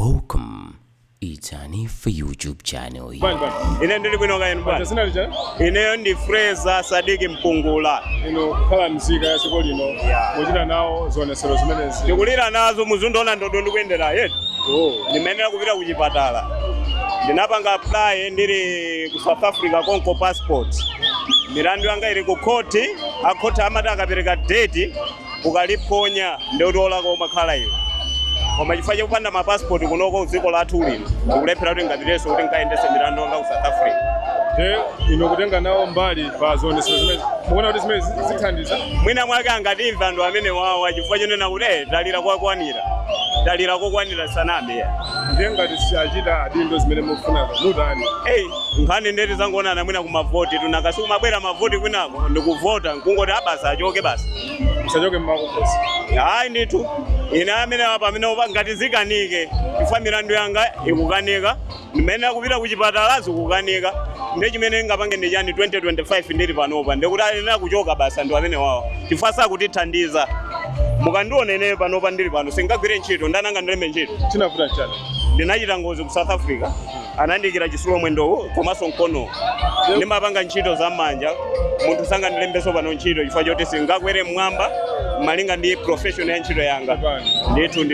Welcome. It's Nkhani for YouTube channel. Ine ndili bwino kaeni bwana. Ine ndi Fraser Sadiki Mpungula. Khala mzika ya siko lino. Muchita nawo zionesero zimenezi. Ndikulira nazo muzundoona ndodo ndikuyendera yeti. Ndimenera kupita kuchipatala. Ndinapanga apply ndiri ku South Africa konko passport. Milandu yanga iri ku court, akoti amati akapereka date ukaliponya ndodola ko makhala iyo. Koma chifukwa chopanda ma passport kunoko dziko lathu lino ndikulephera kuti ngatireso kuti ngaendese milandu yanga ku South Africa. Kutenga nawo mbali pa zionesero zimenezi. Muona kuti zimenezi zithandiza. Mwina mwake angatimva ndo amene wawa chifukwa chonena kuti dalira kwakwanira. Dalira kokwanira sanambe. Ngati siachita adindo zimene mufuna mutani. Nkhani ndeti zangoona mwina kumavoti tunakasi kumabwera mavoti kwinako ndikuvota nkungoti abasa achoke basi. Musachoke mmakokosi. Hayi ndithu. Ine amene apa amene ngati zikanike chifukwa milandu yanga ikukanika. Ndimene kupita kuchipatala zikukanika. Ndi chimene ngapange ndi chani 2025 ndiri panopa ndikuti alina kuchoka basa ndo amene wawo. Chifukwa sakutithandiza. Mukandione panopa ndiri pano singagwire ntchito ndananga ndilembe ntchito. Chinavuta chani? Ndinachita ngozi ku South Africa. Anandikira chisulo mwendo komanso mkono. Ndimapanga ntchito za manja. Munthu sanga ndilembeso pano ntchito chifukwa choti singakwere mwamba malinga ndi professional ya ntchito yanga. Ndithu.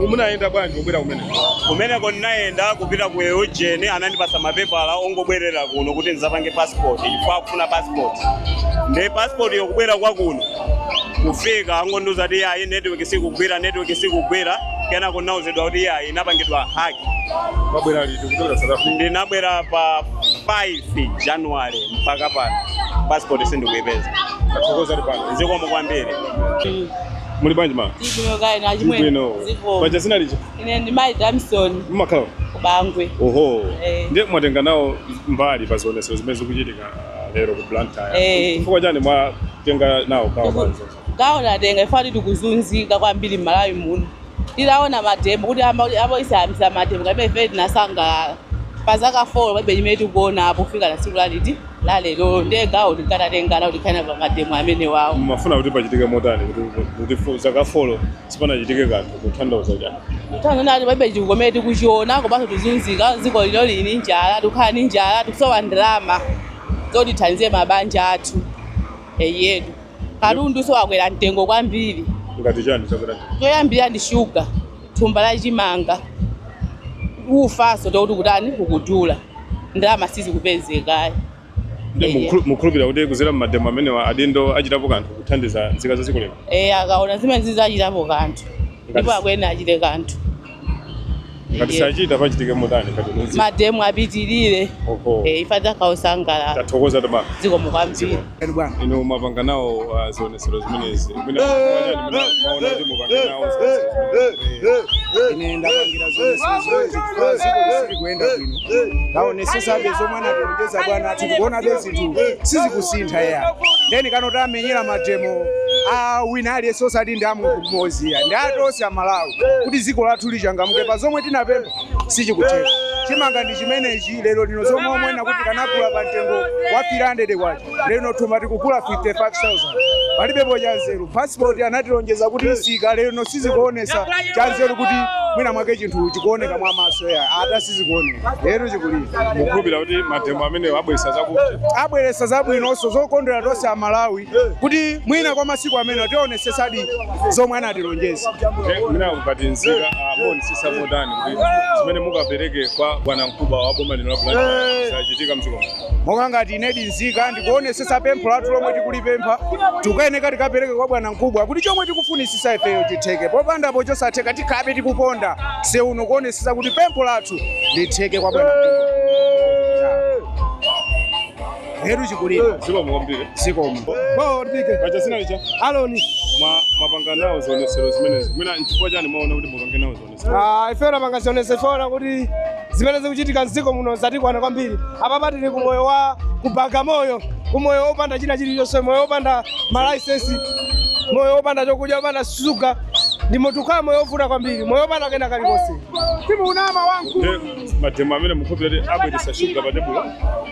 Munaenda bwanji kubwera kumene? Kumeneko ndinaenda kupita ku Eugene anandipasa mapepala ongobwerera kuno kuti ndizapange passport chifukwa kufuna passport. Ndi passport yokubwera kwa kuno. Kufika angonduza kuti ayi network sikugwira kena kunauzidwa kuti ayi inapangidwa hack. Mabwera liti kutoka South Africa? Ndinabwera pa 5 January mpaka pano. Passport sindikuyipeza. Athokoza lipano. Zikomo kwambiri. Muli bwanji ma? Ndibwino kayi na chimwe. Zikomo. Paja sina licho? Ine ndi Mai Damson. Mmakhawa? Kubangwe. Oho. Ndiye mwatenga nawo mbali pa zionesero zimene zikuchitika lero ku Blantyre. Chifukwa chani mwatenga nawo kawo kwanza? Gawo natenga ifati tikuzunzika kwambiri Malawi muno. Ndilaona mademo kuti abo isahambisa mademo ngabe ife tinasangala. Pazaka 4 babe imeti kuona apo kufika na siku laliti lalelo ndegawo tikatengana kuti kana pa mademo amene wawo. Mafuna kuti pachitike motani kuti zaka 4 sipana chitike kanthu kuthandauza chani. Tandona babe chikometi kuchiona komanso tuzunzika ziko lino lini njala tukhala ni njala tukusowa ndrama zoti thandize mabanja athu yedu. Kalundu so akwera mtengo kwambiri. Ngati chani chakwera? Toyambira ndi sugar, thumba la chimanga. Ufaso kuti kutani kukudula. Ndrama sizi kupezeka. Mukhulupirira kuti kuzera mademo amene adindo achitapo kanthu kuthandiza nzika zaziko lino. Akaona zimene zizachitapo kanthu. Ndipo akwena achite kanthu. Ngati sachita pachitike motani kati muzi. Mademo apitirire. Ifata kausangala. Tathokoza tama. Ziko mukwambiri. Ino mapanga nawo zionesero zimenezi. Mina maona kuti mupanga nawo. Ine ndapangira zionesero ziko kuenda bwino. Ndaonesesa bezo mwana tongeza bwana ati kuona bezinthu sizikusintha ya. Ndeni kanoti amenyera mademo wina aliyense osati ndi amunthu mmodzi ya. Ndi atonse a Malawi kuti ziko lathu lichangamuke pa zomwe tinapempha sichikutheka. Chimanga ndi chimenechi lero lino zomwe omwe nakuti kanagula pa mtengo wa 300 kwacha. Lero thuma tikugula 55,000. Palibepo chanzeru. Passport anatilonjeza kuti isika lero sizikuonesa chanzeru kuti mwina mwake chinthu chikuoneka mwa maso ya ata sizikuoneka. Lero chikulira. Mukhulupirira kuti mademo amene abweresa zakuti abweresa zabwinonso zokondwera tonse a Malawi kuti mwina kwa masiku amene tionesesadi zomwe anatilonjeza. Mwina ukati nzika moni sisa modani kuti zimene mukapereke kwa bwana mkubwa wa boma lino la Blantyre zachitika mziko. Monga ngati inedi nzika ndikuonesesa pempho lathu lomwe tikulipempha tukayeneka tikapereke kwa bwana mkubwa kuti chomwe tikufunisisa ifeyo chitheke. Popandapo chosatheka tikhabe tikuponda seuno kuonesesa kuti pempho lathu litheke kwa bwana mkubwa. Heru chikulira. Ziko mukwambire. Zikomo. Ndike. Paja sina licha? Aloni. Mapanga nawo zionesero zimenezi. Mwina nchifukwa chani maona kuti mupange nawo zionesero? Ifeyo mapanga zionesero fona kuti zimene zikuchitika mziko muno zatikwana kwambiri. Apa patili ku moyo wa kubaga moyo. Kumoyo opanda china chilichonse, moyo opanda malaisensi, moyo opanda chokudya, opanda sugar. Ndi motukha moyo ofuna kwambiri. Moyo opanda kena kalikonse. Timu unama wangu. mademo amene mukhupira abweresa shuga pa tebulo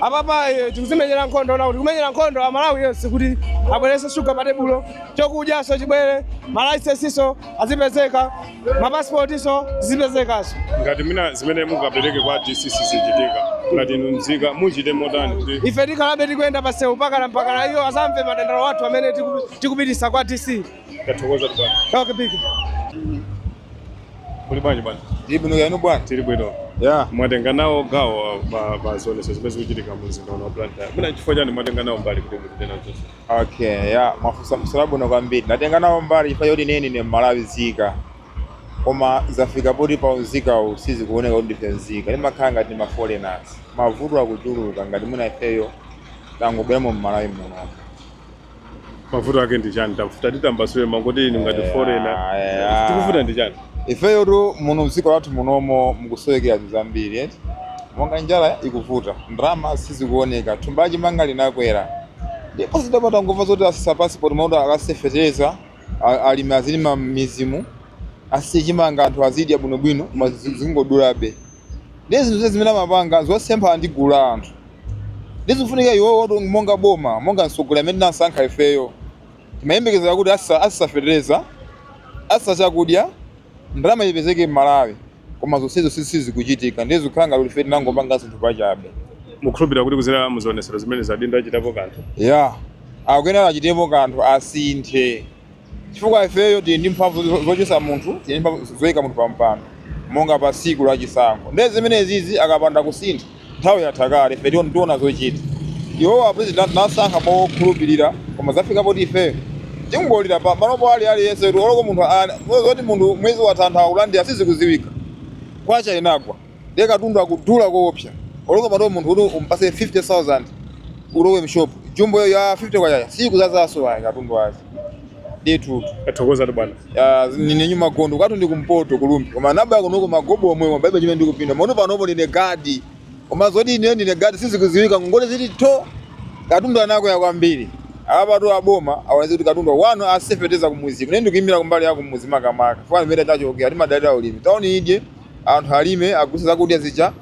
apapa tikuzimenyera nkhondo na kuti kumenyera nkhondo amalawi yonse kuti abwerese shuga pa tebulo, chokudyaso chibwere, malaisensiso azipezeka, mapasipotiso zipezekaso. ngati mina zimene mukapereke kwa DCC zichitika ngati nunzika muchite motani kuti ife tikhalabe tikuyenda pasewu mpaka iyo azamve madandaulo athu amene tikupitisa kwa DC. tathokoza bwana. Okay, big. Kuli bwanji bwana? Ibino yanu bwana. Tili bwino. Yeah. Mwatenga nawo gawo pa zone zimene zikuchitika mu mzinda wa Blantyre. Mina chifukwa chani mwatenga nawo mbali kuti mutena zonse? Okay, yeah, mafusa msalabu no kwambiri. Natenga nawo mbali ifa yoti neni ne Malawi zika. Koma zafika poti pa uzika usizi kuoneka kuti ndifenzika. Ni makanga ndi ma foreigners. Mavuto akujuluka ngati muna ifeyo tangu bemo mu Malawi muno. Mavuto ake ndi chani? Tafuta ditambasule mangoti ni ngati foreigner. Tikufuta ndi chani? Ifeyo tu muno mziko watu munomo mkusowekera zambiri eti. Monga njala ikuvuta. Ndrama sizi kuoneka. Tumbaji manga linakwera. Ndipo zidapata nguva zote asisa passport mauda akasefeteza alimazilima mizimu. Asijimanga anthu azidi abwinobwino mazingodulabe. Ndezi zimene zimene mapanga zosempa andigula anthu. Ndizifunika iwo monga boma, monga nsogole amene nasankha ifeyo. Timayembekeza kuti asisafetereza, asachakudya, ndrama ipezeke Malawi. Koma zonsezo sisi kuchitika. Ndezi kukhanga kuti feti nangopanga zinthu pachabe. Mukhulupirira kuti kuzera muzionesero zimene zadinda achitapo kanthu. Yeah. Akuyena achitepo kanthu asinthe. Chifukwa ifeyo tili ndi mphamvu zochotsa munthu, tili ndi mphamvu zoyika munthu pampando. Monga pa siku la chisankho. Ndezi zimene zizi akapanda kusintha. Nthawi yathakale ife tiona zochita. Iwo apresident nasankha mokhulupirira koma zafika poti ifeyo tingolira pa malopo aliyense kuti oloko munthu zoti munthu mwezi watantha akulandira sizikuziwika. Kwacha inagwa. Ndiye katundu akudula koopsa. Oloko mato munthu kuti umpase 50,000 ulowe mshopu. Jumbo ya 50 kwa yaya. Sikuzazaso wae katundu wazi. Detu. Athokoza bwana. Nine nyuma gondo kwatu ndi kumpoto kulumbi. Koma naba kunoko magobo omwe baiba chimene ndikupinda. Maono panopo ndine gadi. Koma zoti ndine gadi sizikuziwika ngole ziti to. Katundu anako ya kwambiri. Apa to aboma awanze kuti katundu wano asefeteza kumuzi. Kunende kuimira kumbali yako kumuzi makamaka. Fwana meta tacho okay ati madalira ulimi. Taoni ije anthu alime agusa kudya zicha.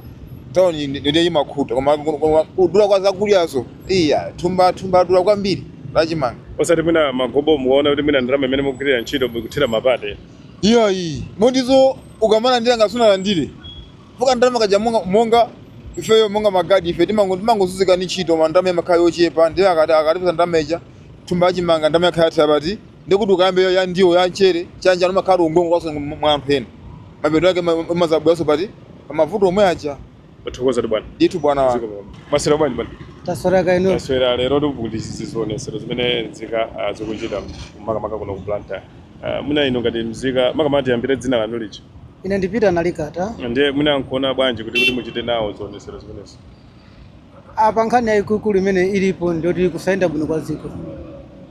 Taoni ndiye imakhuta koma kudula kwa zakulyazo. Iya tumba dula kwambiri. Lachimanga. Osati mina magobo muona kuti mina ndrama imene mukugirira ntchito mukuthira mapate. Iya iyi. Mondizo ukamana ndira ngasuna landire. Fuka ndrama kaja monga ifeyo monga magadi ife timangozuzika ni ntchito mandrama yamakhayo ochepa ndiye akatipa ndrama ija tumbaji manga ndrama yakhaya tabati ndikuti ukambe ya ndiwo ya nchere chanja nomakhala ungongo kwaso mwanthu ena. Mapeto yake mazabwaso pati amavuto omwe aja. Athokoza bwana. Ditu bwana wa. Masira bwana bwana. Taswera ino. Taswera lero ndikupulitsa zionesero zimene zikuchita makamaka kuno ku Blantyre. Muna ino ngati mzika makamati yambire dzina lanu lichi. Ine ndipita nalikata. Ndiye muna nkuona bwanji kuti muchite nawo zionesero zimenezi. Apa nkhani yayikulu imene ilipo ndiyoti kusayenda bwino kwa dziko.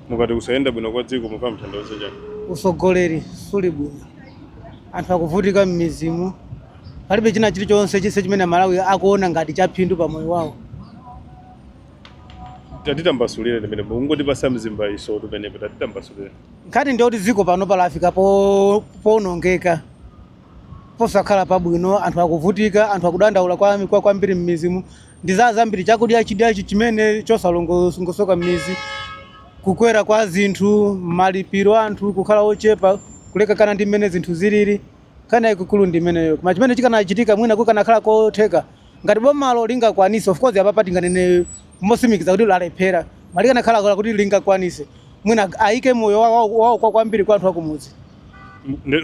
Mukati kusayenda bwino kwa dziko mupa mthandizo chani. Usogoleri suli bwino. Anthu akuvutika m'mizimu. Palibe china chilichonse chise chimene Malawi akuona ngati chaphindu pa moyo wawo. Tatitambasulire limene mungoti pasa mzimba iso tumenepo tatitambasulire. Nkhani ndiyoti dziko pano palafika ponongeka. Posakhala pabwino anthu akuvutika, anthu akudandaula kwambiri m'mizimu. Ndizazambiri chakudya chidyachi chimene chosalongosoka m'mizi. Kukwera kwa zinthu, malipiro anthu kukhala ochepa, kulekana ndi mmene zinthu zilili. Nkhani yayikulu ndi imeneyo. Koma chimene chikanachitika mwina kukanakhala kotheka. Ngati bomalo lingakwanise, of course apa tinganene mosimikiza kuti lalephera. Malikanakhala kuti lingakwanise. Mwina ayike moyo wawo kwambiri kwa anthu akumuzi.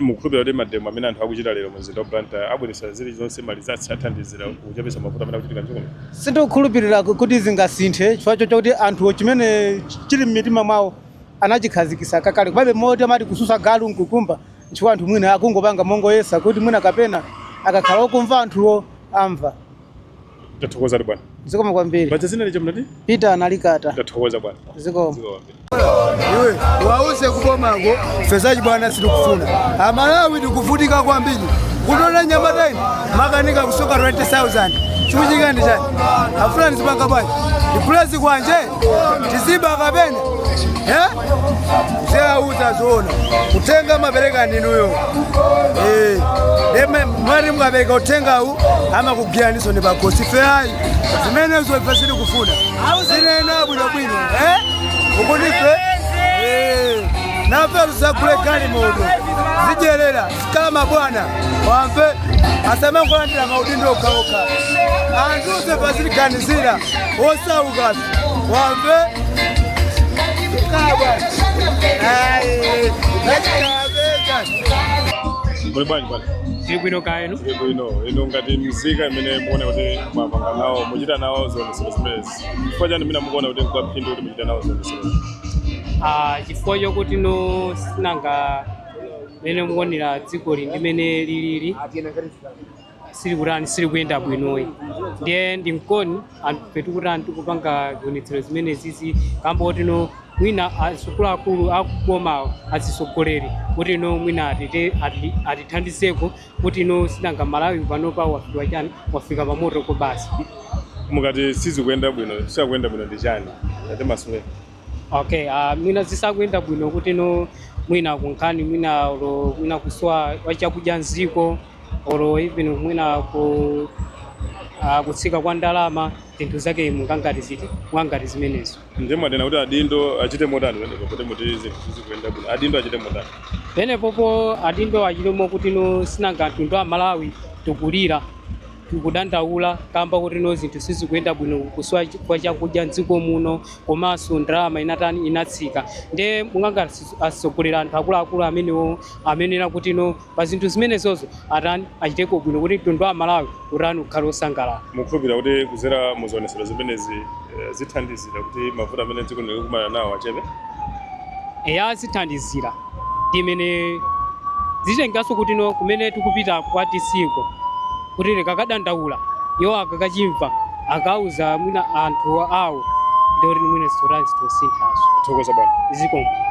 Mukhulupirira kuti mademo amene anthu akuchita lero mu mzinda wa Blantyre abweresa zili zonse mali zathandizira kuchepesa mavuto amene akuchitika mdziko muno. Sindikukhulupirira kuti zingasinthe chifukwa chokuti anthu chimene chili m'mitima mwawo anachikhazikisa kakale. Kubabe moti amati kususa galu nkukumba chifukwa anthu mwina akungopanga mongoyesa kuti mwina kapena akakhala okumva anthuwo amva. Tathokoza bwana. Zikoma kwambiri. Bacha zina licha mnati? Peter nalikata. Tathokoza bwana. Zikoma. Iwe wauze kubomango fezaji bwana situkufuna. Amalawi ndikuvutika kwambiri. Kunola nyamatani makanika kusoka 20,000. Chumuchika ndi chani? Afuna nizipanga bwana. Iplezi kwanje tiziba kapena zauza zona kutenga mabereka ndinuyo mwari mukabereka utenga u ama kugiyaniso ne bakosi feai zimene zo fasili kufuna zinena bwino ukunife nafe tusakule kali modo zijelera sikala mabwana wampe asema kulandira maudindo okaoka anduze fasili kanizira osauka wampe Bwino kaenu ino ngati muzika imene muone kuti mwapanga nawo muchita nawo zionetsero zimenezi chifukwa chani mina mukuona kuti nkaphindu kuti muchita nawo zionetsero chifukwa chokuti no sinanga mene muonera dziko limene lilili sili kuyenda bwinoyi ndiye ndinkoni anthu kuti anthu kupanga zionetsero zimene zizi kamba kuti no mwina asukuluakulu akuboma azisogoleri kuti no mwina atithandizeko kuti no sinanga Malawi panopa wafika chani wafika pamoto ko basi mukati sizikuyenda bwino sikuyenda bwino ndi chani ate masule okay mwina zisakuyenda bwino kuti no mwina kunkhani mwina kuswa wachakudya nziko oro even mwina kutsika kwa ndalama zinthu zake mungangati ziti mwangati zimenezo ndiye mwadena kuti adindo achite motani kuti muti zinthu zizikuyenda bwino adindo achite motani penepopo adindo achitemo kuti no sinanga mtundu wa Malawi tikulira tikudandaula kamba kuti no zinthu sizikuyenda bwino kuswa kwa chakudya nziko muno komanso ndalama inatani inatsika ndiye mungangati asogolera anthu akuluakulu amenewo amenera kuti no pa zinthu zimenezozo atani achiteko bwino kuti mtundu wa Malawi utani ukhale osangalala mukhulupirira kuti kuzera muzionetsero zimenezi zithandizira kuti mavuto amene dziko likukumana nawo achepe zithandizira ndimene zitenganso kuti no kumene tikupita kwa tisiko kuti likakadandaula iwo akakachimva akauza mwina anthu awo ndioti mwina storansi tosinthazo thokoza bwana zikomo